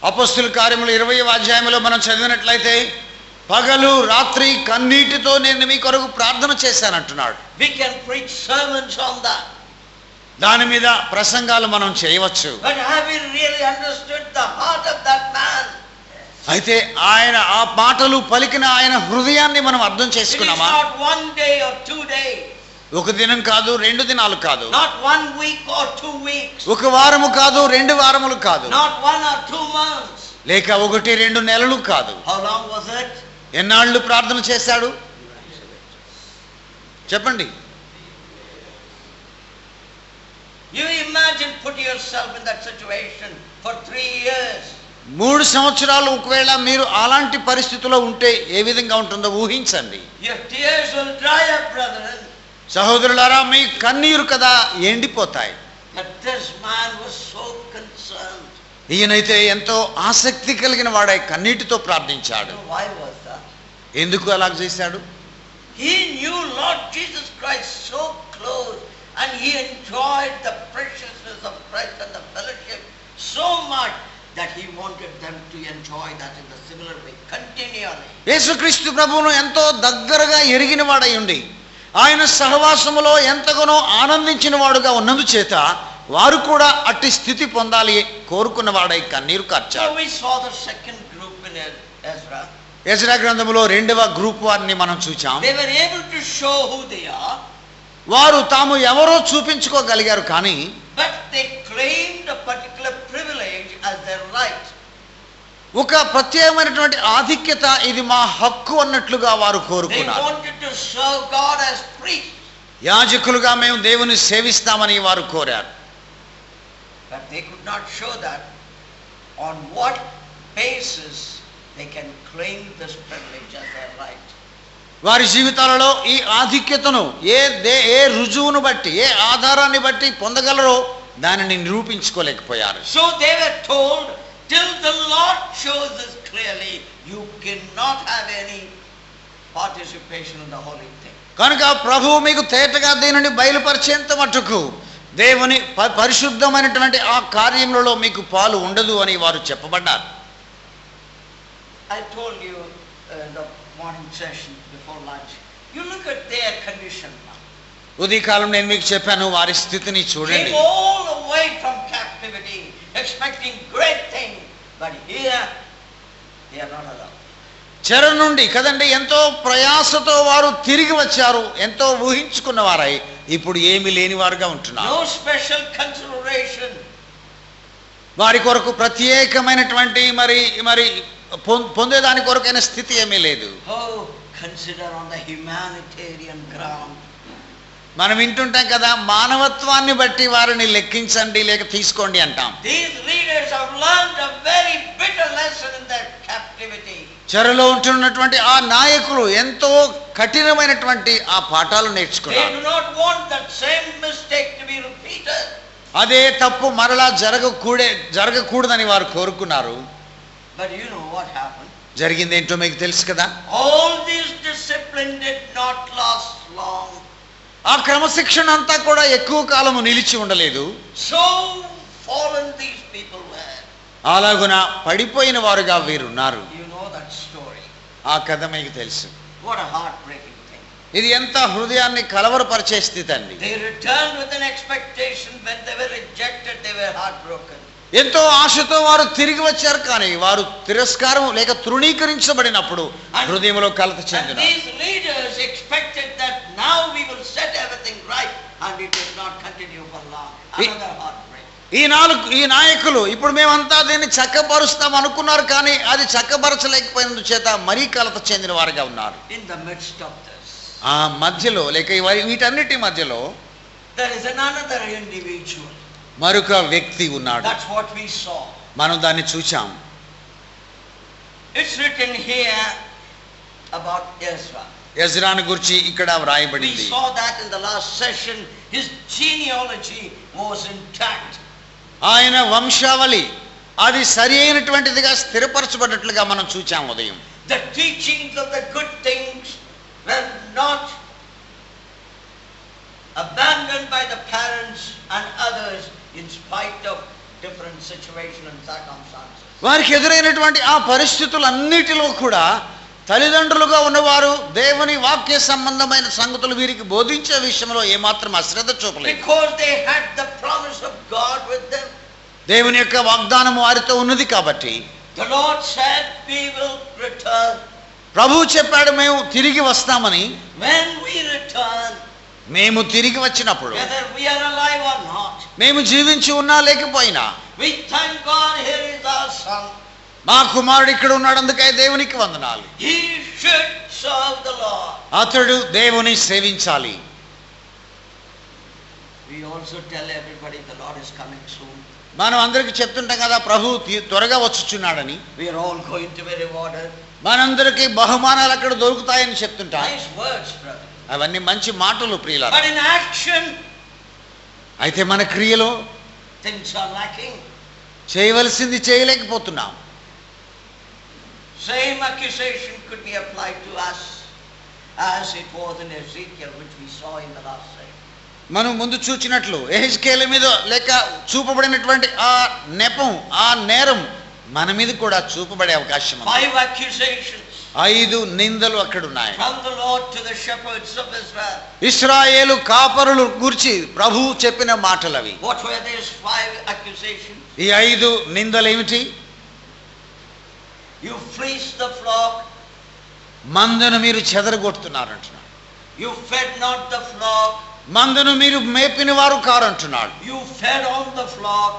అపొస్తలుల కార్యములు 20వ అధ్యాయంలో మనం చదివినట్లయితే పగలు రాత్రి కన్నీటితో నేను మీ కొరకు ప్రార్థన చేశానంటున్నాడు. We can preach sermons on that. దాని మీద ప్రసంగాలు మనం చేయవచ్చు. But have we really understood the heart of that man? అయితే ఆయన ఆ మాటలు పలికిన ఆయన హృదయాన్ని మనం అర్థం It is చేసుకున్నామా? not 1 day or 2 days. ఒక దినం కాదు, 2 దినాలు కాదు, Not 1 week or 2 weeks. ఒక వారము కాదు, 2 వారములు కాదు, Not 1 or 2 months. లేక 1-2 నెలలు కాదు. How long was it? ఎన్నాళ్ళు ప్రార్థన చేశాడు చెప్పండి. You imagine, put yourself in that situation for 3 years. 3 సంవత్సరాలు ఒకవేళ మీరు అలాంటి పరిస్థితిలో ఉంటే ఏ విధంగా ఉంటుందో ఊహించండి. Your tears will dry up, brethren. సహోదరులారా, మీ కన్నీరు కదా ఎండిపోతాయి. But this man was so concerned. ఈయనైతే ఎంతో ఆసక్తి కలిగిన వాడై కన్నీటితో ప్రార్థించాడు. Why was that? ఎందుకు అలా చేశాడు? He knew Lord Jesus Christ so close, and he enjoyed the preciousness of Christ and the fellowship so much that he wanted them to enjoy that in the similar way continually. యేసుక్రీస్తు ప్రభువును ఎంతో దగ్గరగా ఎరిగిన వాడై ఉండి ఆయన సహవాసములో ఎంతగానో ఆనందించిన వాడుగా ఉన్నందుచేత వారు కూడా అట్టి స్థితి పొందాలి కోరుకున్న వాడై కన్నీరు So కార్చాడు. we saw the second group in Ezra. యెజ్రా గ్రంథములో 2వ గ్రూప్ వారిని మనం చూచాం. They were able to show who they are, వారు తాము ఎవరో చూపించుకోగలిగారు, కానీ but they claimed a particular privilege as their right. ఒక ప్రత్యేకమైనటువంటి ఆధిక్యత, ఇది మా హక్కు అన్నట్లుగా వారు They కోరుకున్నారు. wanted to serve God as priests, యాజకులుగా మేము దేవుని సేవిస్తామని వారు కోరారు. but they could not show that on what basis they can claim this privilege as their right. వారి జీవితాలలో ఈ ఆధిక్యతను ఏ రుజువును బట్టి, ఏ ఆధారాన్ని బట్టి పొందగలరో దానిని నిరూపించుకోలేకపోయారు. So they were told, till the Lord shows us clearly, you cannot have any participation in the holy thing. కనుక ప్రభువు మీకు తేటగా దీనిని బయలుపరిచేంత మట్టుకు దేవుని పరిశుద్ధమైనటువంటి ఆ కార్యములలో మీకు పాలు ఉండదు అని వారు చెప్పబడ్డారు. I told you in the morning session before lunch, you look at their condition now. ఉదయకాలం నేను మీకు చెప్పాను, వారి స్థితిని చూడండి. Came all the way from captivity, expecting great things, but here they are not allowed. చెర నుండి కదండి ఎంతో ప్రయాసతో వారు తిరిగి వచ్చారు, ఎంతో ఊహించుకున్న వారై ఇప్పుడు ఏమీ లేని వారుగా ఉంటున్నారు. No special consideration. వారి కొరకు ప్రత్యేకమైనటువంటి మరి పొందేదాని కొరకైన స్థితి ఏమీ లేదు. Oh, consider on the humanitarian ground. మనం వింటుంటాం కదా, మానవత్వాన్ని బట్టి వారిని లెక్కించండి లేక తీసుకోండి అంటాం. These leaders have learned a very bitter lesson in their captivity. చెరలో ఉంటున్నటువంటి ఆ నాయకులు ఎంతో కఠినమైనటువంటి ఆ పాఠాలు They నేర్చుకున్నారు. do not want that same mistake to be repeated. అదే తప్పు మరలా జరగకూడదని వారు కోరుకున్నారు. But you know what happened? జరిగింది ఏంటో మీకు తెలుసు కదా. All this discipline did not last long. ఆ క్రమశిక్షణ అంతా కూడా ఎక్కువ కాలము నిలిచి ఉండలేదు. So fallen these people were. అలాగున పడిపోయిన వారుగా వీరున్నారు. You know that story. ఆ కథ మీకు తెలుసు. What a heartbreaking thing. ఇది ఎంత హృదయాన్ని కలవరపరిచే స్థితి అండి. They returned with an expectation. When they were rejected, they were heartbroken. ఎంతో ఆశతో వారు తిరిగి వచ్చారు, కానీ వారు తిరస్కారం లేక తృణీకరించబడినప్పుడు హృదయంలో కలత And చెందిన these leaders expected that now we will set everything right, and it did not continue for long. Another heartbreak. ఈ నాయకులు ఇప్పుడు మేమంతా దీన్ని చక్కపరుస్తాం అనుకున్నారు, కానీ అది చక్కపరచలేకపోయినందు చేత మరీ కలత చెందిన వారుగా ఉన్నారు. In the midst of this, ఆ మధ్యలో లేక వీటన్నిటి మధ్యలో there is another individual. మరొక వ్యక్తి ఉన్నాడు. That's what we saw. మనం దాన్ని చూచాం. It's written here about Ezra. యెజ్రాను గురించి ఇక్కడ We వ్రాయబడింది. saw that in the last session. His genealogy was intact. ఆయన వంశావళి అది సరి అయినటువంటిదిగా స్థిరపరచబడినట్లుగా మనం చూచాం ఉదయం. The teachings of the good things were not abandoned by the parents and others in spite of different situation and circumstances. వారికి ఎదురైనటువంటి ఆ పరిస్థితులన్నిటిలో కూడా తల్లిదండ్రులుగా ఉన్నవారు దేవుని వాక్య సంబంధమైన సంగతులు వీరికి బోధించే విషయంలో ఏమాత్రం అశ్రద్ధ చూపలేదు. Because they had the promise of God with them. దేవుని యొక్క వాగ్దానం వారితో ఉన్నది కాబట్టి The Lord said, we will return. ప్రభువు చెప్పాడు మేము తిరిగి వస్తామని. When we return, మేము తిరిగి వచ్చినప్పుడు whether we are alive or not, మేము జీవించి ఉన్నా లేకపోయినా we thank God, here is our son. మా కుమారుడు ఇక్కడ ఉన్నాడు, అందుకే దేవునికి వందనాలు. He should serve the Lord. అతడు దేవుని సేవించాలి. We also tell everybody the Lord is coming soon. మనం అందరికి చెప్తుంటాం కదా ప్రభు త్వరగా వచ్చుచున్నాడని. We are all going to be rewarded. మనందరికీ బహుమానాలు అక్కడ దొరుకుతాయని చెప్తుంటాం. Nice words, brother. అవన్నీ మంచి మాటలు ప్రియులారా. But in action, అయితే మన క్రియలో things are lacking. చేయవలసింది చేయలేకపోతున్నాం. Same accusation could be applied to us as it was in Ezekiel, which we saw in the last day. మనం ముందు చూచినట్లు యెహెజ్కేలు మీద లేక చూపబడినటువంటి ఆ నెపం, ఆ నేరం మన మీద కూడా చూపబడే అవకాశం ఉంది. 5 accusations 5 నిందలు అక్కడ ఉన్నాయి. from the Lord to the shepherds of Israel. ఇశ్రాయేలు కాపరులు గురించి ప్రభువు చెప్పిన మాటలు అవి. What were these 5 accusations? ఈ 5 నిందలు ఏమిటి? You fleeced the flock. మందను మీరు చెదరగొడుతున్నారు అంటున్నాడు. You fed not the flock. మందను మీరు మేపిన వారు కారు అంటున్నాడు. You fed on the flock.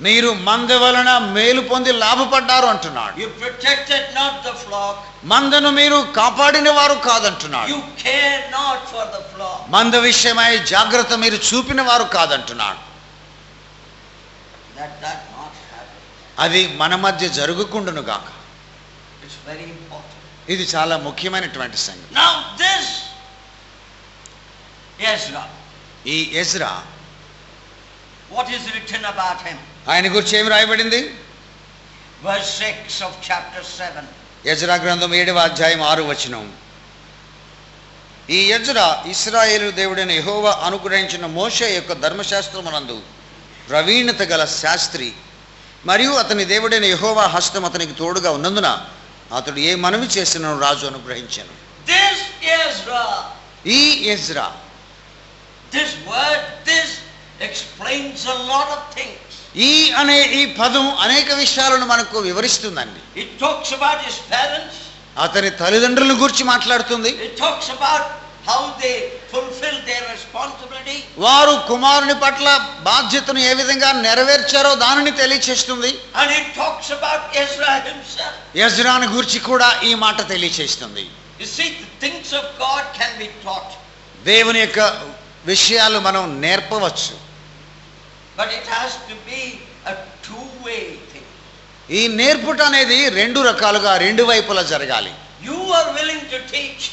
మీరు మంద వలన మేలు పొంది లాభపడ్డారు అంటున్నాడు. You protected not the flock. మందను మీరు కాపాడిన వారు కాదంటున్నాడు. You cared not for the flock. మంద విషయమై జాగ్రత్త మీరు చూపిన వారు కాదంటున్నాడు. That not happen. అది మన మధ్య జరుగుకుండును గాక. It's very important. ఇది చాలా ముఖ్యమైనటువంటి సంగతి. Now this Ezra. ఈ Ezra, What is written about him? ఆయన గురించి ఏమి రాయబడింది? Verse 6 of chapter 7. ఎజ్రా గ్రంథం 7వ అధ్యాయం 6వ వచనం. ఈ ఎజ్రా ఇశ్రాయేలు దేవుడైన యెహోవా అనుగ్రహించిన మోషే యొక్క ధర్మశాస్త్రమునందు ప్రవీణత గల శాస్త్రి మరియు అతని దేవుడైన యెహోవా హస్తం అతనికి తోడుగా ఉన్నందున అతడు ఏ మనవి చేసినను రాజు అనుగ్రహించెను. This Ezra. ఈ Ezra, This word, this explains a lot of things. ఈ అనే ఈ పదం అనేక విషయాలను మనకు వివరిస్తుందండి. It talks about his parents. అతని తల్లిదండ్రుల గురించి మాట్లాడుతుంది. It talks about how they fulfilled their responsibility. వారు కుమారుని పట్ల బాధ్యతను ఏ విధంగా నెరవేర్చారో దానిని తెలియచేస్తుంది. And it talks about Ezra himself. ఎజ్రాను గురించి కూడా ఈ మాట తెలియచేస్తుంది. You see, the things of God can be taught. దేవుని యొక్క విషయాలు మనం నేర్పవచ్చు. But it has to be a two-way thing. ఈ నేర్పుట అనేది 2 రకాలుగా 2 వైపులా జరగాలి. You are willing to teach.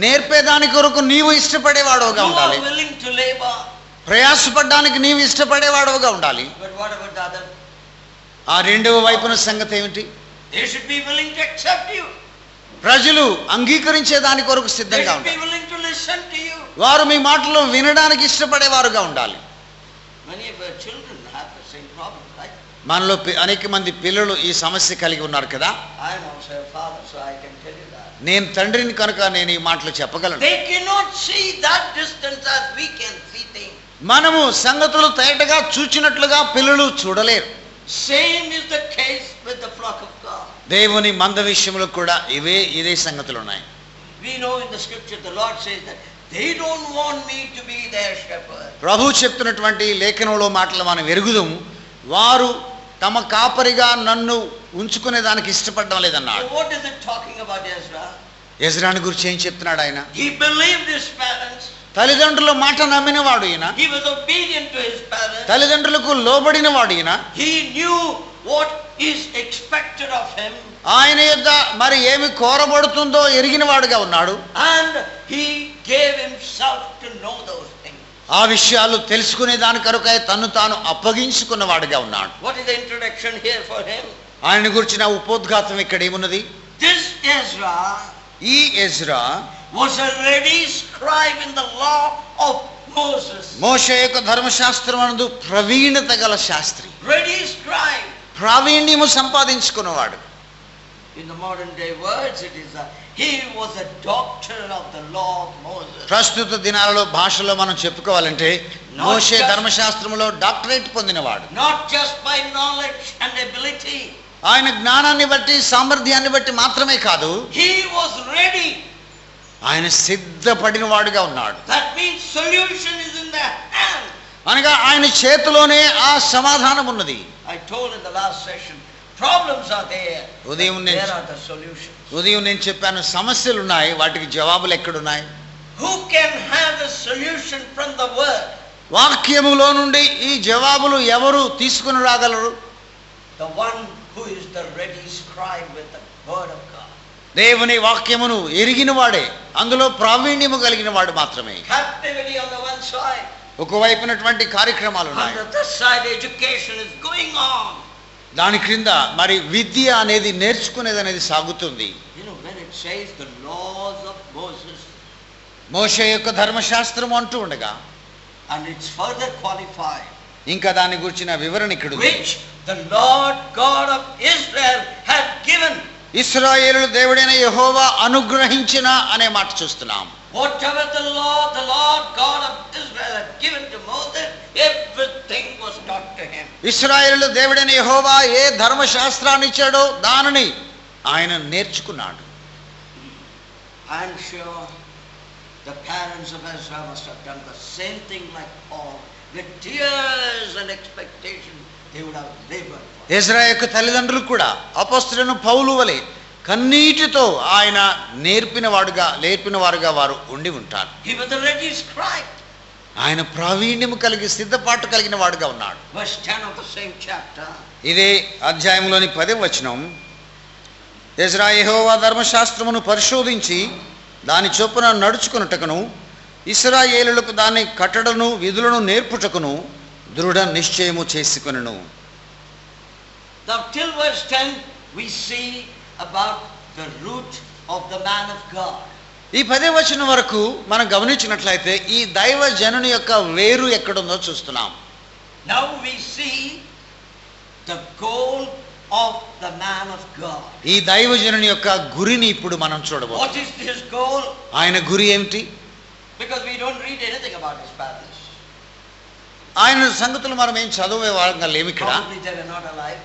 నేర్పేదాని కొరకు నీవు ఇష్టపడేవాడుగా You ఉండాలి. are willing to labor. ప్రయాసపడడానికి నీవు ఇష్టపడేవాడుగా ఉండాలి. But what about the other? ఆ 2వ వైపున సంగతి ఏమిటి? They should be willing to accept you. ప్రజలు అంగీకరించే దాని కొరకు They సిద్ధంగా should be ఉండాలి. willing to listen to you. వారు మీ మాటలు వినడానికి ఇష్టపడేవారుగా ఉండాలి. Many of our children have the same problem, right? మనలో అనేక మంది పిల్లలు ఈ సమస్య కలిగి ఉన్నారు కదా. I am also a father, so I can tell you that. నేను తండ్రిని కనుక నేను ఈ మాటలు చెప్పగలను. They cannot see that distance as we can see things. మనము సంగతులు తేటగా చూచినట్లుగా పిల్లలు చూడలేరు. Same is the case with the flock of God. దేవుని మంద విషయంలో కూడా ఇదే సంగతులు ఉన్నాయి. We know in the scripture the Lord says that they don't want me to be their shepherd. ప్రభు చెప్తున్నటువంటి లేఖనంలో మాటలు మనం ఎరుగుదాం. వారు తమ కాపరిగా నన్ను ఉంచుకునే దానికి ఇష్టపడడం లేదన్నాడు. So what is it talking about Ezra? ఎజ్రాని గురించి ఏం చెప్తున్నాడు ఆయన? He believed his parents. తల్లిదండ్రుల మాట నమ్మినవాడు ఈయన. He was obedient to his parents. తల్లిదండ్రులకు లోబడినవాడు ఈయన. He knew what is expected of him. ఆయన యొద్ద మరి ఏమి కోరబడుతుందో ఎరిగినవాడుగా ఉన్నాడు. And he gave himself to know those things. ఆ విషయాలు తెలుసుకునే దాని కొరకై తన్ను తాను అప్పగించుకున్నవాడుగా ఉన్నాడు. What is the introduction here for him? ఆయన గురించిన ఉపోద్ఘాతం ఇక్కడ ఏమున్నది? This Ezra ఈ Ezra was a ready scribe in the law of Moses. మోషే యొక్క ధర్మశాస్త్రమునందు ప్రవీణత గల Sastry. ready scribe. ప్రావీణ్యము సంపాదించుకున్నవాడు. In the modern day words, he was a doctor of the law of Moses. ప్రస్తుత దినాలలో భాషలో మనం చెప్పుకోవాలంటే మోషే ధర్మశాస్త్రములో డాక్టరేట్ పొందినవాడు. Not just by knowledge and ability. ఆయన జ్ఞానాన్ని బట్టి సామర్థ్యాన్ని బట్టి మాత్రమే కాదు, He was ready. ఆయన సిద్ధపడిన వాడుగా ఉన్నాడు. That means solution is in the hand. అనగా ఆయన చేతిలోనే ఆ సమాధానం ఉన్నది. I told in the last session, problems are there. ఉదయం There are the solutions. నేను చెప్పాను, సమస్యలు ఉన్నాయి, వాటికి జవాబులు ఎక్కడున్నాయి? Who can have the solution from the word? వాక్యములో నుండి ఈ జవాబులు ఎవరు తీసుకుని రాగలరు? The one who is the ready scribe with the word of God. దేవుని వాక్యమును ఎరిగిన వాడే, అందులో ప్రావీణ్యము కలిగిన వాడు మాత్రమే. Captivity on the one side. ఒకవైపునటువంటి కార్యక్రమాలు On ఉన్నాయి, the other side, education is going on. దాని క్రింద మరి విద్య అనేది నేర్చుకునేది అనేది సాగుతుంది. You know, when it says the laws of Moses, మోషే యొక్క ధర్మశాస్త్రం అంటూ ఉండగా and it's further qualified, ఇంకా దాని గురించిన వివరణ ఇక్కడ ఉంది. which the Lord God of Israel had given. ఇశ్రాయేలు దేవుడైన యెహోవా అనుగ్రహించిన అనే మాట చూస్తున్నాం. Whatever the Lord God of Israel had given to Moses, everything was taught to him. ఇశ్రాయేలు దేవుడైన యెహోవా ఏ ధర్మశాస్త్రాన్ని ఇచ్చాడో దానిని ఆయన నేర్చుకున్నాడు. I am sure the parents of Israel must have done the same thing like Paul. With tears and expectation, they would have labored. Israel యొక్క తల్లిదండ్రులు కూడా అపొస్తలుడైన పౌలు వలె కన్నీటితో ఆయన నేర్పిన వారుగా వారు ఉండి ఉంటారు. He was a ready scribe. ఆయన ప్రావీణ్యము కలిగి సిద్ధపాటు కలిగిన వాడుగా ఉన్నాడు. Verse 10 of the same chapter. ఇదే అధ్యాయంలోని 10వ వచనం, ఎజ్రా యెహోవా ధర్మశాస్త్రమును పరిశోధించి దాని చొప్పున నడుచుకొనుటకును ఇశ్రాయేలులకు దాని కట్టడను విధులను నేర్పుటకును దృఢ నిశ్చయము చేసుకొనెను. Now till verse 10 we see about the root of the man of God. ఈ 10వ వచనం వరకు మనం గమనించినట్లయితే ఈ దైవ జనుని యొక్క వేరు ఎక్కడుందో చూస్తున్నాం. Now we see the goal of the man of God. ఈ దైవ జనుని యొక్క గురిని ఇప్పుడు మనం What చూడబోతున్నాం. is his goal? ఆయన గురి ఏమిటి? Because we don't read anything about his fathers. ఆయన సంగతులు మనం ఏం చదివే వారంగా లేము ఇక్కడ. Probably they were not alive.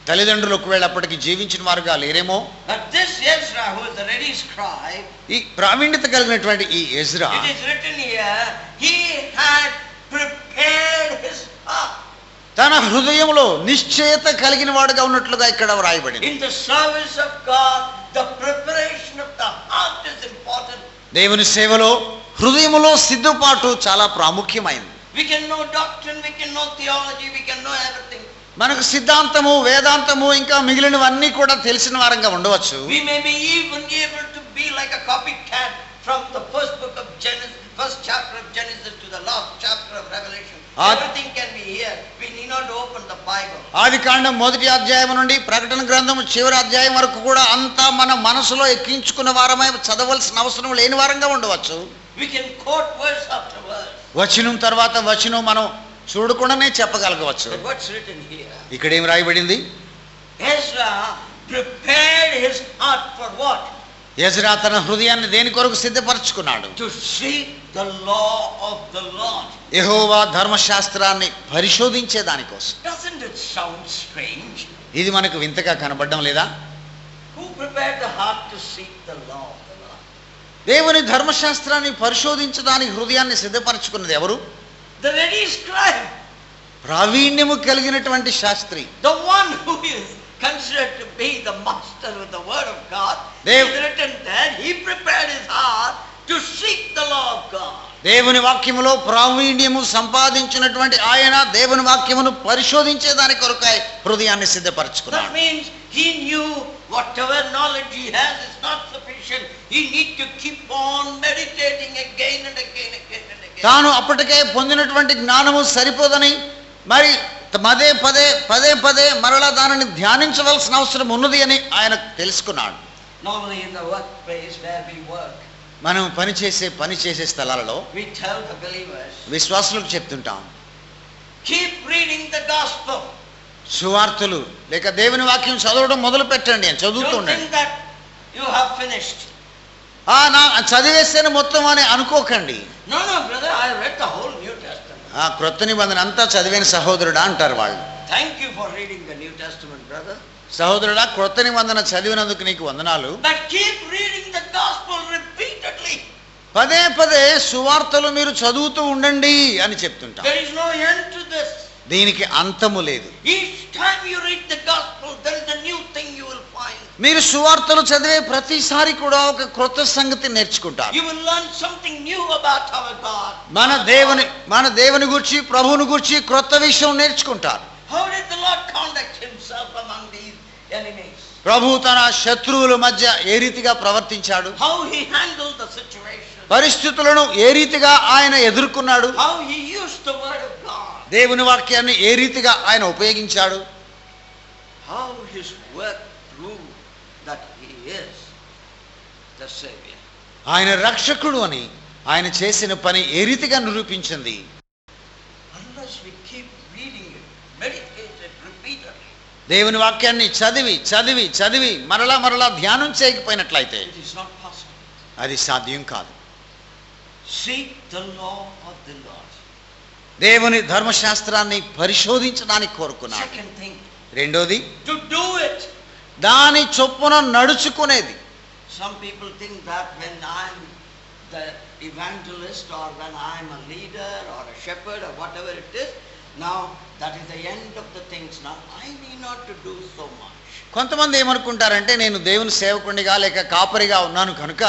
తల్లిదండ్రులు ఒకవేళ అప్పటికి జీవించిన వారుగా లేరేమో. But this Ezra, who is the ready scribe, ఈ ప్రావీణ్యత కలిగినటువంటి ఈ Ezra, it is written here, he had prepared his heart. తన హృదయంలో నిశ్చయత కలిగిన వాడుగా ఉన్నట్లుగా ఇక్కడ వ్రాయబడింది. In the service of God, the preparation of the heart is important. దేవుని సేవలో హృదయములో సిద్ధపాటు చాలా ప్రాముఖ్యమైంది. We can know doctrine, we can know theology, we can know everything. మనకు సిద్ధాంతము, వేదాంతము ఇంకా మిగిలినవన్నీ కూడా తెలిసిన వారంగా ఉండవచ్చు. We may be even able to be like a copycat from the first book of Genesis, first chapter of Genesis to the last chapter of Revelation. Everything can be here. We need not open the Bible. ఆదికాండం 1వ అధ్యాయం నుండి ప్రకటన గ్రంథం చివరి అధ్యాయం వరకు కూడా అంతా మన మనసులో ఎక్కించుకున్న వారమై చదవలసిన అవసరం లేని వారంగా ఉండవచ్చు. We can quote verse after verse. వచనం తర్వాత వచనం మనం చూడకుండానే చెప్పగలగవచ్చు. But what's written here? ఇక్కడ ఏం రాయబడింది? Ezra prepared his heart for what? Ezra తన హృదయాన్ని దేని కొరకు సిద్ధపరచుకున్నాడు? To seek the law of the Lord. యెహోవా ధర్మశాస్త్రాన్ని పరిశోధించే దానికోసం. Doesn't it sound strange? ఇది మనకు వింతగా కనబడడం లేదా? Who prepared the heart to seek the law of the Lord? దేవుని ధర్మశాస్త్రాన్ని పరిశోధించడానికి హృదయాన్ని సిద్ధపరచుకున్నది ఎవరు? The ready scribe. ప్రావీణ్యము కలిగినటువంటి Sastry. The one who is considered to be the master of the word of God. Dev- It is written that he prepared his heart to seek the law of God. దేవుని వాక్యములో ప్రావీణ్యము సంపాదించినటువంటి ఆయన దేవుని వాక్యమును పరిశోధించే దాని కొరకై హృదయాన్ని That సిద్ధపరచుకున్నాడు. means he knew whatever knowledge he has is not sufficient. He needs to keep on meditating again and again and again. తాను అప్పటికే పొందినటువంటి జ్ఞానము సరిపోదని మరి పదే పదే మరలా దానిని ధ్యానించవలసిన అవసరం ఉన్నది అని ఆయన తెలుసుకున్నాడు. Normally in the workplace where we work, మనం పనిచేసే స్థలాలలో we tell the believers, విశ్వాసులకు చెప్తుంటాం, keep reading the gospel. సువార్తలు లేక దేవుని వాక్యం చదవడం మొదలు పెట్టండి అని Don't చదువుతుండండి. think that you have finished. నా చదివేస్తేనే మొత్తం అని అనుకోకండి. No, brother, I read the whole New Testament. క్రొత్త నిబంధన అంతా చదివిన సహోదరుడా అంటారు వాళ్ళు. Thank you for reading the New Testament, brother. సహోదరుడా, క్రొత్త నిబంధన చదివినందుకు నీకు వందనాలు. But keep reading the gospel repeatedly. పదే పదే సువార్తలు మీరు చదువుతూ ఉండండి అని చెప్తుంటాం. There is no end to this. దీనికి అంతము లేదు. Each time you read the gospel, there is a new thing you will find. మీరు సువార్తలు చదివే ప్రతిసారి కూడా ఒక క్రొత్త సంగతి నేర్చుకుంటారు. You will learn something new about our God. మన దేవుని గురించి, ప్రభువుని గురించి క్రొత్త విషయం నేర్చుకుంటారు. How did the Lord conduct himself among these enemies? ప్రభు తన శత్రువుల మధ్య ఏ రీతిగా ప్రవర్తించాడు, How he handled the situation. పరిస్థితులను ఏ రీతిగా ఆయన ఎదుర్కొన్నాడు, How he used the word of God. దేవుని వాక్యాన్ని ఏ రీతిగా ఆయన ఉపయోగించాడు, How his work proved that he is the Savior. ఆయన రక్షకుడు అని ఆయన చేసిన పని ఏ రీతిగా నిరూపించింది. Unless we keep reading it, meditate it repeatedly, దేవుని వాక్యాన్ని చదివి చదివి చదివి మరలా ధ్యానం చేయకపోయినట్లయితే it is not possible. అది సాధ్యం కాదు. Seek the law of the Lord. దేవుని ధర్మశాస్త్రాన్ని పరిశోధించడానికి కోరుకున్నాడు. Second thing, రెండోది, to do it. దాని చొప్పున నడుచుకునేది. Some people think that when I'm the evangelist or when I'm a leader or a shepherd or whatever it is, now that is the end of the things. Now I need not to do so much. కొంతమంది ఏమనుకుంటారంటే, నేను దేవుని సేవకునిగా లేక కాపరిగా ఉన్నాను కనుక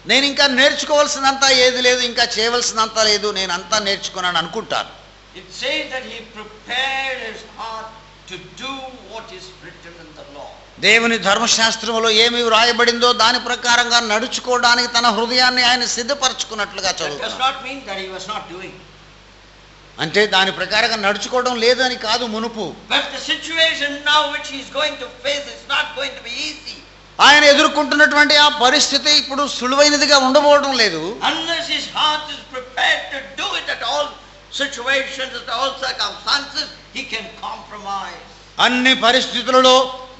నేను ఇంకా నేర్చుకోవాల్సినంత ఏది లేదు, ఇంకా చేయవలసినంత లేదు, నేను అంతా నేర్చుకున్నాను అనుకుంటారు. It says that he prepared his heart to do what is written in the law. దేవుని ధర్మశాస్త్రములో ఏమి వ్రాయబడిందో దాని ప్రకారంగా నడుచుకోవడానికి తన హృదయాన్ని ఆయన సిద్ధపరచుకున్నట్లుగా That does చదువుతారు. not mean that he was not doing. అంటే దాని ప్రకారంగా నడుచుకోవడం లేదని కాదు మునుపు. But the situation now which he is going to face is not going to be easy. ఆయన ఎదుర్కొంటున్నటువంటి ఆ పరిస్థితి ఇప్పుడు సులువైనదిగా ఉండబోవడం లేదు. Unless his heart is prepared to do it at all situations, at all circumstances, he can compromise. అన్ని పరిస్థితులలో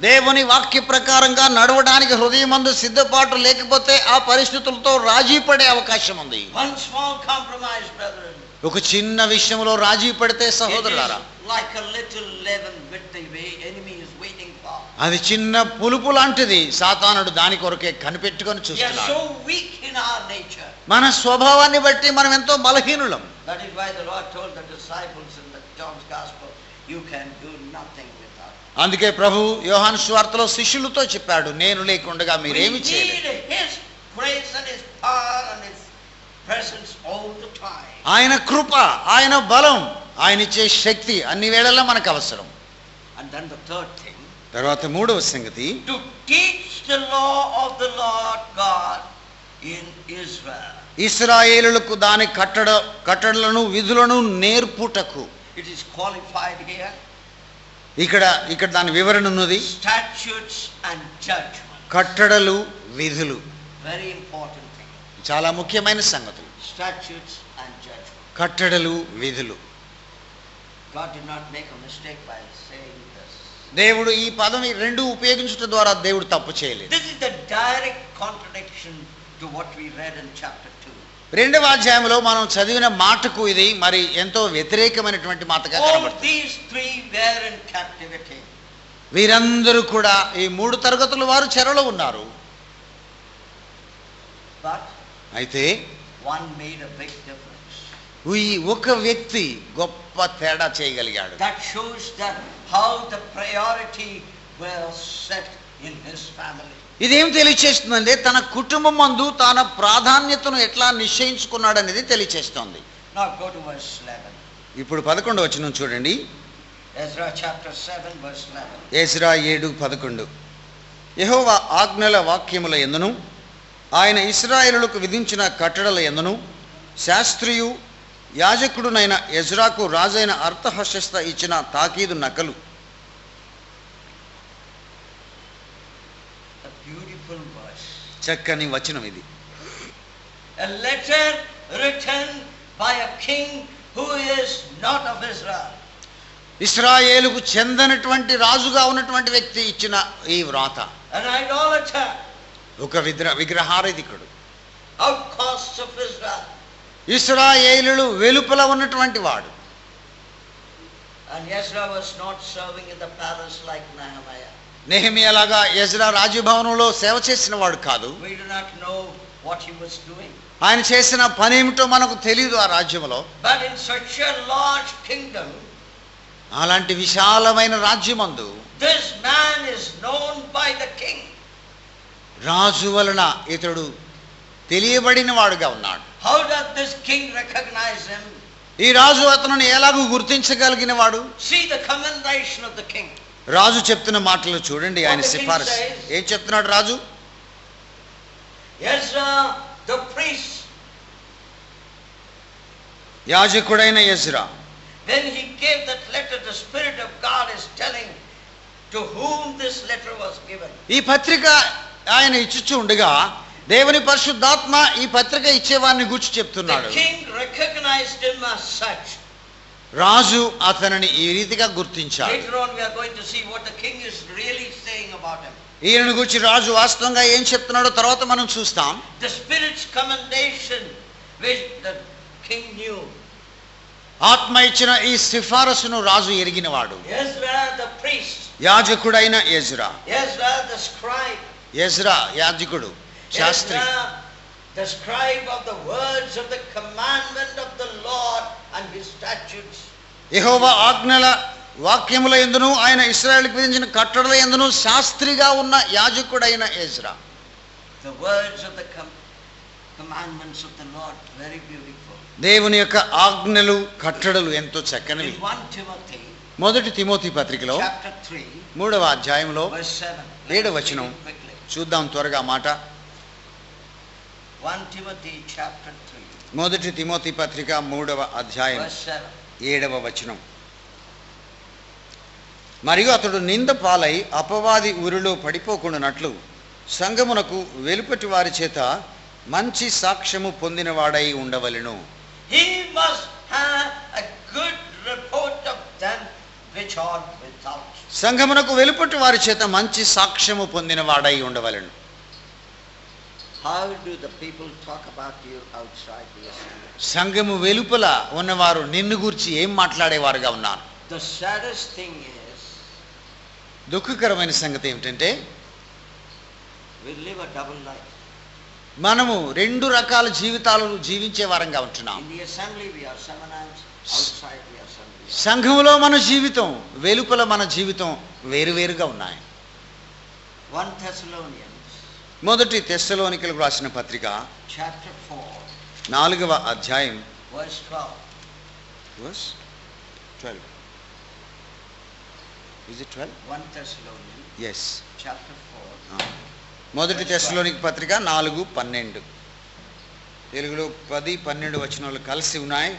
దేవుని వాక్య ప్రకారంగా నడవడానికి హృదయమందు సిద్ధపాటు లేకపోతే ఆ పరిస్థితులతో రాజీ పడే అవకాశం ఉంది. One small compromise, brethren. ఒక చిన్న విషయంలో రాజీ పడితే It సహోదరులారా, is like a little leaven which the enemy is waiting for. అది చిన్న పులుపు లాంటిది. సాతానుడు దాని కొరకే కనిపెట్టుకొని We are చూస్తున్నాడు. so weak in our nature. మన స్వభావాన్ని బట్టి మనం ఎంతో బలహీనులం. That is why the Lord told the disciples in the John's Gospel, you can do nothing without. అందుకే ప్రభు యోహాను సువార్తలో శిష్యులతో చెప్పాడు, నేను లేకుండా We మీరేమి need చేయలేరు. his grace and his power and his presence all the time. ఆయన కృప, ఆయన బలం, ఆయన ఇచ్చే శక్తి అన్ని వేళల్లో మనకు అవసరం. And then the third thing, తర్వాత మూడవ సంగతి, to teach the law of the Lord God in Israel. ఇశ్రాయేలులకు దాని కట్టడలను విధులను నేర్పుటకు. It is qualified here. ఇక్కడ దాని వివరణ ఉన్నది. Statutes and judgment. కట్టడలు విధులు Very important thing. చాలా ముఖ్యమైన సంగతులు. Statutes and judgment. కట్టడలు విధులు. God did not make a mistake by saying this. దేవుడు ఈ పదం రెండు ఉపయోగించడం ద్వారా దేవుడు తప్పు చేయలేదు. This is the direct contradiction to what we read in chapter 2. రెండవ అధ్యాయంలో మనం చదివిన మాటకు ఇది మరి ఎంతో వ్యతిరేకమైనటువంటి మాటగా All కనబడుతుంది. these three were in captivity. వీరందరూ కూడా ఈ మూడు తరగతుల వారు చెరలో ఉన్నారు. But అయితే one made a big difference. ఈ ఒక వ్యక్తి గొప్ప తేడా చేయగలిగాడు. That shows that how the priority was set in his family. ఇదేం తెలియచేస్తుందంటే తన కుటుంబం మందు తన ప్రాధాన్యతను ఎట్లా నిశ్చయించుకున్నాడు అనేది తెలియచేస్తోంది. Now go to verse 11. ఇప్పుడు 11వ వచనం చూడండి. Ezra chapter 7 verse 11. ఎజ్రా 7:11. యెహోవా ఆజ్ఞల వాక్యముల యందును ఆయన ఇశ్రాయేలులకు విధించిన కట్టడల యందును శాస్త్రియు యాజకుడునైన ఎజ్రాకు రాజైన అర్తహషస్త ఇచ్చిన తాకీదు నకలు. A beautiful verse. చక్కని వచనం ఇది. A letter written by a king who is not of Israel. ఇశ్రాయేలుకు చెందనటువంటి రాజుగా ఉన్నటువంటి వ్యక్తి ఇచ్చిన ఈ వ్రాత. An idolater, ఒక విగ్రహారాధికుడు. outcasts of Israel. ఇశ్రాయేలులు వెలుపల ఉన్నటువంటి వాడు. And Ezra was not serving in the palace like Nehemiah. నెహెమియాలాగా ఎజ్రా రాజభవనంలో సేవ చేసిన వాడు కాదు. We do not know what he was doing. ఆయన చేసిన పని ఏమిటో మనకు తెలియదు ఆ రాజ్యంలో. But in such a large kingdom, అలాంటి విశాలమైన రాజ్యమందు this man is known by the king. రాజు వలన ఇతడు తెలియబడిన వాడుగా ఉన్నాడు. How does this king recognize him? ఈ రాజు అతను ఎలాగూ గుర్తించగలిగిన వాడు? See the commendation of the king. రాజు చెప్తున్న మాటలు చూడండి, ఆయన సిఫారసు. ఏం చెప్తున్నాడు రాజు? Ezra the priest, యాజకుడైన Ezra, when he gave that letter, the Spirit of God is telling to whom this letter was given. ఈ పత్రిక ఆయన ఇచ్చుచూ ఉండగా దేవుని పరిశుద్ధాత్మ ఈ పత్రిక ఇచ్చేవారిని గూర్చి చెప్తున్నాడు. The king recognized him as such. రాజు అతనిని ఈ రీతిగా గుర్తించాడు. Later on we are going to see what the king is really saying about him. ఈయనను గురించి రాజు వాస్తవంగా ఏం చెప్తున్నాడో తర్వాత మనం చూస్తాం. The Spirit's commendation which the king knew. ఆత్మ ఇచ్చిన ఈ సిఫారసును రాజు ఎరిగినవాడు. Ezra the priest, యాజకుడైన Ezra, Ezra the scribe, Ezra యాజకుడు Sastry, Ezra the scribe of the words of the commandment of the Lord and his statutes. యెహోవా ఆజ్ఞల వాక్యముల యందును ఆయన ఇశ్రాయేలుకు విధించిన కట్టడల యందును శాస్త్రిగా ఉన్న యాజకుడైన Ezra. The words of the commandments of the Lord, very beautiful. దేవుని యొక్క ఆజ్ఞలు కట్టడలు ఎంతో చక్కనివి. In 1 Timothy మొదటి తిమోతి పత్రికలో chapter 3 3వ అధ్యాయంలో verse 7. 7వ వచనం చూద్దాం త్వరగా మాట. 1 Timothy chapter 3 మొదటి తిమోతి పత్రిక 3వ అధ్యాయం verse 7. 7వ వచనం. మరియు అతడు నింద పాలై అపవాది ఊరిలో పడిపోకుండానట్లు సంఘమునకు వెలుపటి వారి చేత మంచి సాక్ష్యము పొందినవాడై ఉండవలెను. He must have a good report of them which are without. సంఘమునకు వెలుపటి వారి చేత మంచి సాక్ష్యము పొందినవాడై ఉండవలెను. How do the people talk about you outside the assembly? సంఘము వెలుపల ఉన్నవారు నిన్ను గూర్చి ఏం మాట్లాడేవారుగా ఉన్నారు? The saddest thing is దుఃఖకరమైన సంగతి ఏమిటంటే we live a double life. మనము రెండు రకాల జీవితాలను జీవించే వారంగా ఉంటున్నాం. In the assembly we are Seminites, outside the assembly. సంఘములో మన జీవితం, వెలుపల మన జీవితం వేరువేరుగా ఉన్నాయి. 1 Thessalonians మొదటి తెస్సలోనికలకు రాసిన పత్రిక chapter 4 4వ అధ్యాయం verse 12. verse 12. Is it 12? 1 Thessalonians Yes. chapter 4 మొదటి తెస్సలోనిక పత్రిక 4:12. తెలుగులో 10-12 వచనాలు కలిసి ఉన్నాయి.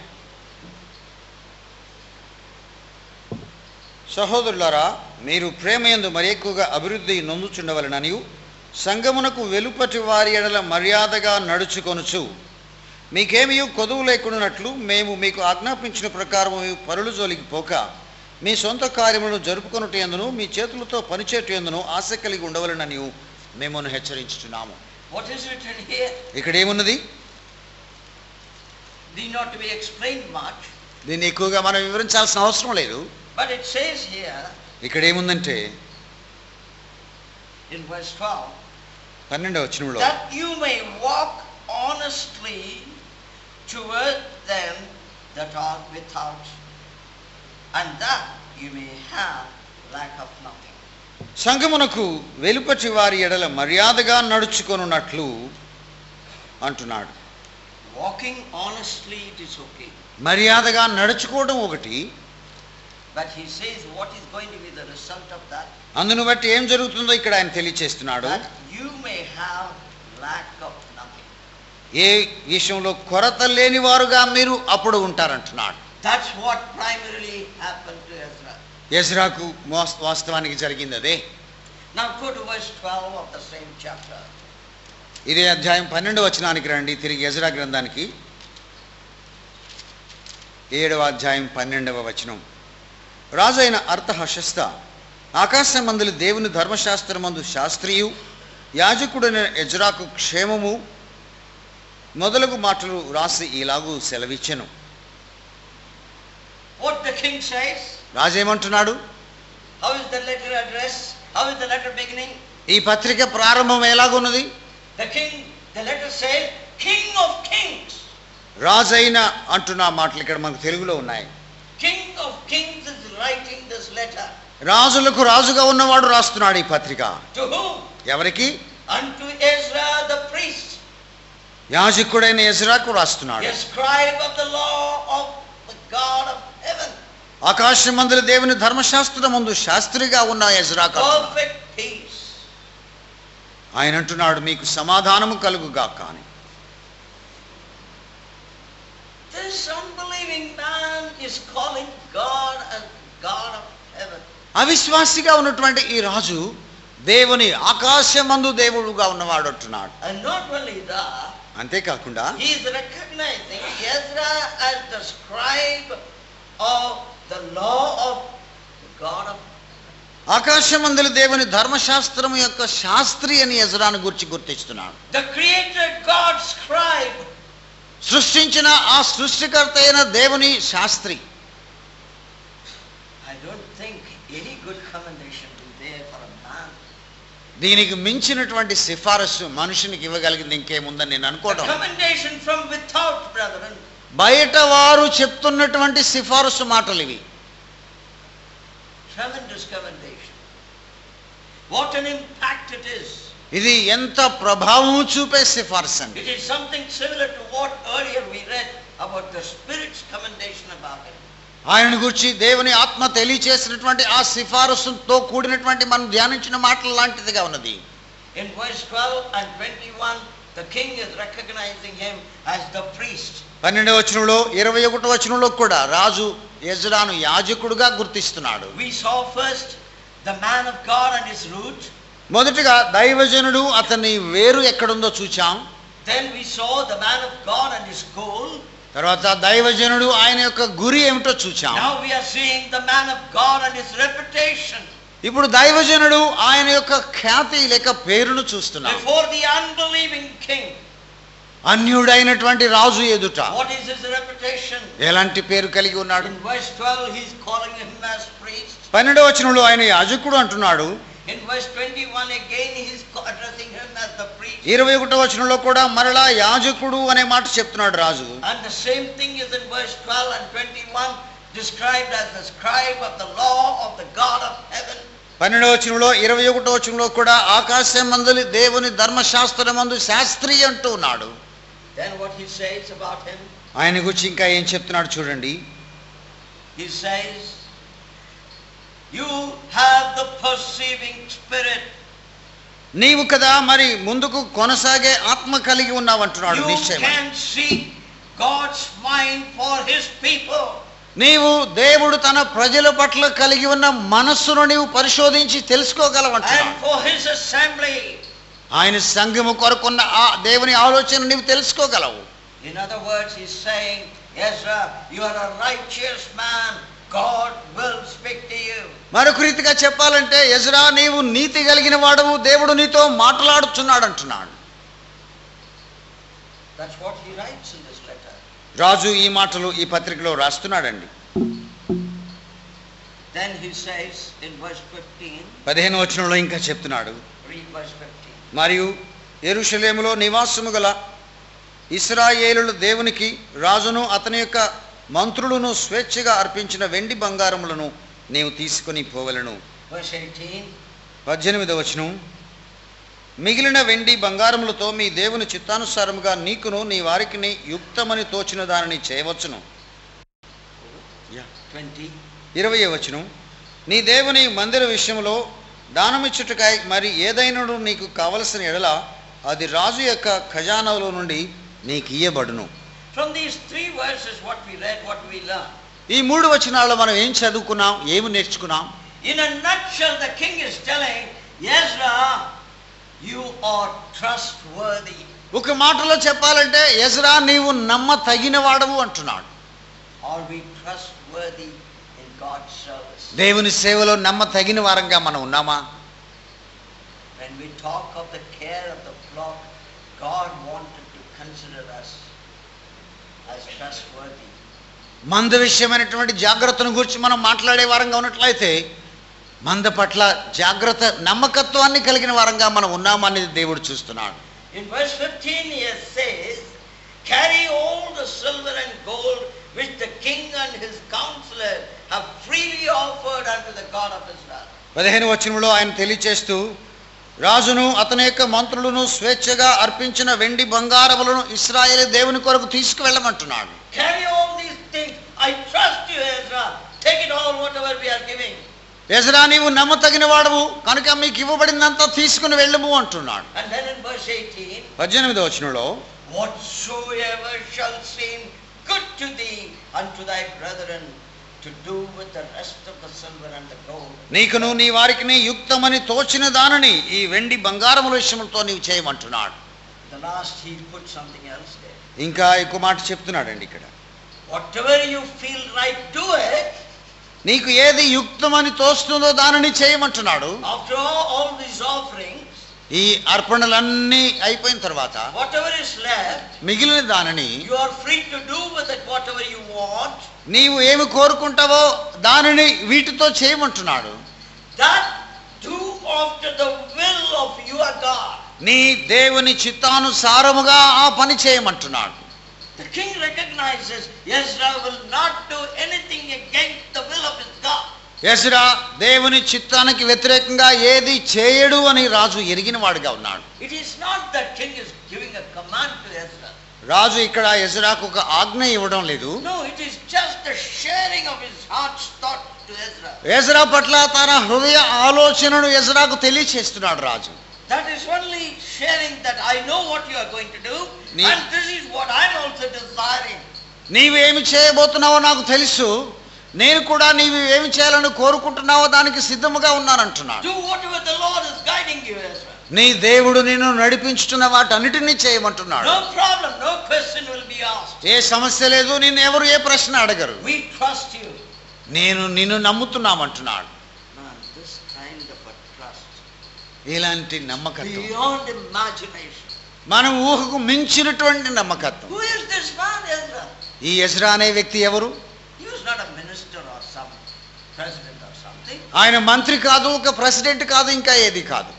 సహోదరులారా, మీరు ప్రేమయందు మరి ఎక్కువగా అభివృద్ధి నొందుచుండవలననియు సంఘమునకు వెలుపటి వారి ఎడల మర్యాదగా నడుచుకొనుచు మీకేమియు కొదువు లేకుండానట్లు మేము మీకు ఆజ్ఞాపించిన ప్రకారము పరుల జోలికి పోక మీ సొంత కార్యములను జరుపుకొనుట యందును మీ చేతులతో పనిచేటు యందును ఆశ కలిగి ఉండవలనని మేమును హెచ్చరించుచున్నాము. What is written here? ఇక్కడ ఏమున్నది? Need not to be explained much. దీన్ని ఎక్కువగా మనం వివరించాల్సిన అవసరం లేదు. But it says here ఇక్కడ ఏముందంటే in verse 12 12వ వచనంలో that you may walk honestly toward them that are without, and that you may have lack of nothing. సంఘమునకు వెలుపటి వారి ఎడల మర్యాదగా నడుచుకొనున్నట్లు అంటున్నాడు. Walking honestly, it is okay. మర్యాదగా నడుచుకోవడం ఒకటి, But he says what is going to be the result of that? అందును బట్టి ఏం జరుగుతుందో ఇక్కడ ఆయన తెలియచేస్తున్నాడు. That you may have lack of nothing. ఏ విషయంలో కొరత లేని వారుగా మీరు అప్పుడు ఉంటారంటున్నాడు. That's what primarily happened to Ezra. ఎజ్రాకు వాస్తవానికి జరిగింది అదే. Now go to verse 12 of the same chapter. ఇదే అధ్యాయం 12వ వచనానికి రండి. తిరిగి ఎజ్రా గ్రంథానికి 7వ అధ్యాయం 12వ వచనం. రాజైన అర్థహశస్త ఆకాశమందలి దేవుని ధర్మశాస్త్రమందు శాస్త్రియు యాజకుడైన ఎజ్రాకు క్షేమము మొదలగు మాటలు రాసి ఇలాగూ సెలవిచ్చెను. What the king says? రాజేమంటున్నాడు? How is the letter addressed? How is the letter beginning? ఈ పత్రిక ప్రారంభం ఎలాగున్నది? The letter says, King of Kings. రాజైన అంటున్న మాటలు ఇక్కడ మనకు తెలుగులో ఉన్నాయి. King of Kings is writing this letter. రాజులకు రాజుగా ఉన్నవాడు రాస్తున్నాడు ఈ పత్రిక. To whom? ఎవరికి? Unto Ezra the priest. యాజకుడైన ఎజ్రాకు రాస్తున్నాడు. A scribe of the law of the God of heaven. ఆకాశమందలి దేవుని ధర్మశాస్త్రమందు శాస్త్రిగా ఉన్న ఎజ్రాకు Perfect peace. ఆయన అంటున్నాడు మీకు సమాధానము కలుగుగాక అని. This unbelieving man is calling God as God of heaven. అవిశ్వాసిగా ఉన్నటువంటి ఈ రాజు దేవుని ఆకాశమందు దేవుడుగా ఉన్నవాడు అంటున్నాడు. And not only that, అంతేకాకుండా he is recognizing Ezra as the scribe of the law of the God of ఆకాశమందలి దేవుని ధర్మశాస్త్రం యొక్క శాస్త్రి అని ఎజ్రాను గుర్తిస్తున్నాడు. the creator God scribe. సృష్టించిన ఆ సృష్టికర్త అయిన దేవుని Sastry. I don't think any good commendation is there for a man. దీనికి మించినటువంటి సిఫారసు మనుషునికి ఇవ్వగలిగింది ఇంకేముందని నేను అనుకోవడం. Commendation from without, brethren. బయట వారు చెప్తున్నటువంటి సిఫారసు మాటలు ఇవి. Tremendous commendation. What an impact it is. ఇది ఎంత ప్రభావం చూపే సిఫారసు అండి. It is something similar to what earlier we read about the Spirit's commendation about him. ఆయన గురించి దేవుని ఆత్మ తెలియచేసినటువంటి ఆ సిఫారసుతో కూడినటువంటి మనం ధ్యానించిన మాటలు లాంటిదిగా ఉన్నది. In verse 12 and 21, the king is recognizing him as the priest. 12వ వచనంలో 21వ వచనంలో కూడా రాజు ఎజ్రాను యాజకుడుగా గుర్తిస్తున్నాడు. We saw first the man of God and his root. మొదటిగా దైవజనుడు అతని వేరు ఎక్కడుందో చూచాం. Then we saw the man of God and his goal. తర్వాత దైవజనుడు ఆయన యొక్క గురి ఏమిటో చూచాం. Now we are seeing the man of God and his reputation. ఇప్పుడు దైవజనుడు ఆయన యొక్క ఖ్యాతి లేక పేరును చూస్తున్నాం. Before the unbelieving king. అన్యుడైనటువంటి రాజు ఎదుట What is his reputation? ఎలాంటి పేరు కలిగి ఉన్నాడు? In verse 12 he is calling him as priest. 12వ వచనంలో ఆయన యాజకుడు అంటున్నాడు. In verse 21 again he is addressing him as the priest. 21వ వచనంలో కూడా మరలా యాజకుడు అనే మాట చెప్తున్నాడు రాజు. And the same thing is in verse 12 and 21 described as the scribe of the law of the God of heaven. 12వ వచనంలో 21వ వచనంలో కూడా ఆకాశమందలి దేవుని ధర్మశాస్త్రమందు శాస్త్రి అంటూ ఉన్నాడు. Then what he says about him? ఆయన గురించి ఇంకా ఏం చెప్తున్నాడు చూడండి. He says, you have the perceiving spirit. నీవు కదా మరి ముందుకు కొనసాగే ఆత్మ కలిగి ఉన్నావు అంటున్నాడు. You నిశ్చయం can see God's mind for his people. నీవు దేవుడు తన ప్రజల పట్ల కలిగి ఉన్న మనస్సును నీవు పరిశోధించి తెలుసుకోగలవంటున్నాడు. And for his assembly. ఆయన సంఘము కొరకున్న ఆ దేవుని ఆలోచన నీవు తెలుసుకోగలవు. In other words, he's saying, Ezra, you are a righteous man. God will speak to you. మరొక రీతిగా చెప్పాలంటే ఎజ్రా నీవు నీతి కలిగిన వాడవు, దేవుడు నీతో మాట్లాడుతున్నాడు అంటున్నాడు. That's what he writes in this letter. రాజు ఈ మాటలు ఈ పత్రికలో రాస్తున్నాడండి. Then he says in verse 15, 15వ వచనంలో ఇంకా చెప్తున్నాడు. read verse 15. మరియు యెరూషలేములో నివాసము గల ఇశ్రాయేలుల దేవునికి రాజును అతని యొక్క మంత్రులను స్వేచ్ఛగా అర్పించిన వెండి బంగారములను నీవు తీసుకొని పోవలను. Verse 18. 18వ వచనం, మిగిలిన వెండి బంగారములతో మీ దేవుని చిత్తానుసారముగా నీకును నీ వారికి యుక్తమని తోచిన దానిని చేయవచ్చును. 20. 20వ వచనం, నీ దేవుని మందిర విషయంలో దానమిచ్చుటకై మరి ఏదైనను నీకు కావలసిన ఎడల అది రాజు యొక్క ఖజానాలో నుండి నీకు ఇయ్యబడును. From these three verses, what we read, what we learned. ఈ 3 వచనాల్లో మనం ఏం చదువుకున్నాం, ఏమి నేర్చుకున్నాం? In a nutshell, the king is telling Ezra, you are trustworthy. ఒక మాటలో చెప్పాలంటే ఎజ్రా నీవు నమ్మ తగిన వాడవు అంటున్నాడు. Are we trustworthy in God's service? దేవుని సేవలో నమ్మతగిన వారంగా మనం ఉన్నామా? When we talk of the care of the flock, God wanted to consider us as trustworthy. మంద విషయమైనటువంటి జాగ్రత్తను గురించి మనం మాట్లాడే వారంగా ఉన్నట్లయితే మంద పట్ల జాగ్రత్త నమ్మకత్వాన్ని కలిగిన వారంగా మనం ఉన్నామనేది దేవుడు చూస్తున్నాడు. In verse 15 he says, carry all the silver and gold which the king and his counselor have freely offered unto the God of Israel. 15వ వచనంలో ఆయన తెలియచేస్తూ, రాజును అతని యొక్క మంత్రులను స్వేచ్ఛగా అర్పించిన వెండి బంగారములను ఇశ్రాయేలు దేవుని కొరకు తీసుకువెళ్ళమంటున్నాడు. Carry all these things. I trust you, Ezra. Take it all, whatever we are giving. Ezra, నీవు నమ్మతగిన వాడవు కనుక మీకు ఇవ్వబడిందంతా తీసుకుని వెళ్ళము అంటున్నాడు. And then in verse 18, 18వ వచనంలో, whatsoever shall seem good to thee unto thy brethren to do with the rest of the silver and the gold. నీకును నీ వారికి యుక్తమని తోచిన దానిని ఈ వెండి బంగారముల విషయంతో నీవు చేయమంటున్నాడు. The last he put something else there. ఇంకా ఎక్కువ మాట చెప్తున్నాడండి ఇక్కడ. Whatever you feel right, do it. నీకు ఏది యుక్తమని తోస్తుందో దానిని చేయమంటున్నాడు. After all these offerings, ఈ అర్పణలన్నీ అయిపోయిన తర్వాత whatever is left, మిగిలిన దానిని you are free to do with it whatever you want. నీవు ఏమి కోరుకుంటావో దానిని వీటితో చేయమంటున్నాడు. That do after the will of your God. నీ దేవుని చిత్తానుసారముగా ఆ పని చేయమంటున్నాడు. The king recognizes Ezra will not do anything against the will of his God. Ezra దేవుని చిత్తానికి వ్యతిరేకంగా ఏది చేయడు అని రాజు ఎరిగిన వాడిగా ఉన్నాడు. It is not that king is giving a command to Ezra. రాజు ఇక్కడ ఎజ్రాకు ఒక ఆజ్ఞ ఇవ్వడం లేదు. No, it is just the sharing of his heart's thought to Ezra. Ezra పట్ల తన హృదయ ఆలోచనను ఎజ్రాకు తెలియచేస్తున్నాడు రాజు. That is only sharing that I know what you are going to do and this is what I am also desiring. నీవేమి చేయబోతున్నావో నాకు తెలుసు, నేను కూడా నీవు ఏమి చేయాలని కోరుకుంటున్నావో దానికి సిద్ధముగా ఉన్నానంటున్నాడు. Do whatever the Lord is guiding you, Ezra. నీ దేవుడు నిన్ను నడిపించుతున్న వాటన్నిటినీ చేయమంటున్నాడు. No problem, no question will be asked. ఏ సమస్య లేదు, నిన్ను ఎవరు ఏ ప్రశ్న అడగరు. We trust you. నేను నిన్ను నమ్ముతున్నామంటున్నాడు. Man, this kind of a trust, ఇలాంటి నమ్మకత్వం, beyond imagination. మనం ఊహకు మించినటువంటి నమ్మకత్వం. Who is this man, Ezra? ఈ ఎజ్రా అనే వ్యక్తి ఎవరు? He was not a minister or some president or something. ఆయన మంత్రి కాదు, ఒక ప్రెసిడెంట్ కాదు, ఇంకా ఏది కాదు.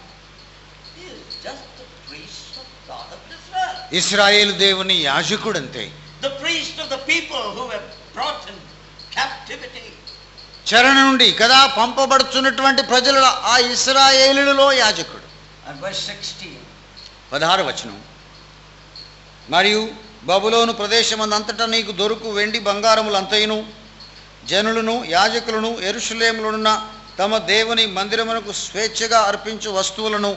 He is just the priest of God of Israel. ఇశ్రాయేలు దేవుని యాజకుడు అంతే. The priest of the people who were brought in captivity. చెర నుండి కదా పంపబడుతున్నటువంటి ప్రజల ఆ ఇశ్రాయేలులో యాజకుడు. And verse 16. 16వ వచనం, మరియు బబులోను ప్రదేశమందంతటా నీకు దొరుకు వెండి బంగారములంతయును జనులను యాజకులను యెరూషలేములోనున్న తమ దేవుని మందిరమునకు స్వేచ్ఛగా అర్పించు వస్తువులను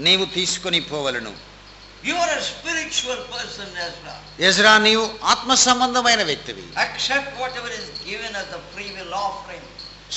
నీవు తీసుకొని పోవలను. You are a spiritual person, Ezra. Ezra, నీవు ఆత్మ సంబంధమైన వ్యక్తివి. Accept whatever is given as a free will offering.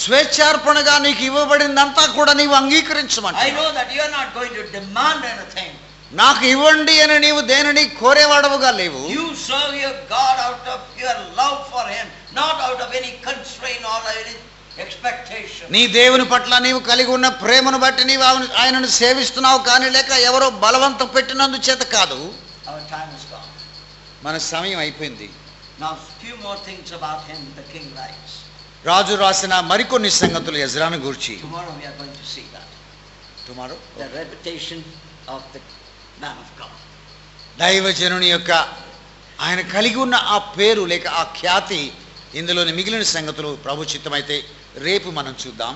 స్వేచ్ఛార్పణగా నీకు ఇవ్వబడిందంతా కూడా నీవు అంగీకరించమంట. I know that you are not going to demand anything. నాకు ఇవ్వండి అని నీవు దేనిని కోరేవాడవుగా లేవు. You serve your God out of your love for him, not out of any constraint or any expectation. నీ దేవుని పట్ల నీవు కలిగి ఉన్న ప్రేమను బట్టి నీవు ఆయనను సేవిస్తున్నావు కానీ లేక ఎవరో బలవంతం పెట్టినందు చేత కాదు. Our time is gone. మన సమయం అయిపోయింది. Now few more things about him the king writes. రాజు రాసిన మరికొన్ని సంగతులు ఎజ్రాను గూర్చి Tomorrow we are going to see that. Tomorrow The reputation of the man of God. దైవజనుని యొక్క ఆయన కలిగి ఉన్న ఆ పేరు లేక ఆ ఖ్యాతి, ఇందులోని మిగిలిన సంగతులు ప్రభు చిత్తమైతే రేపు మనం చూద్దాం.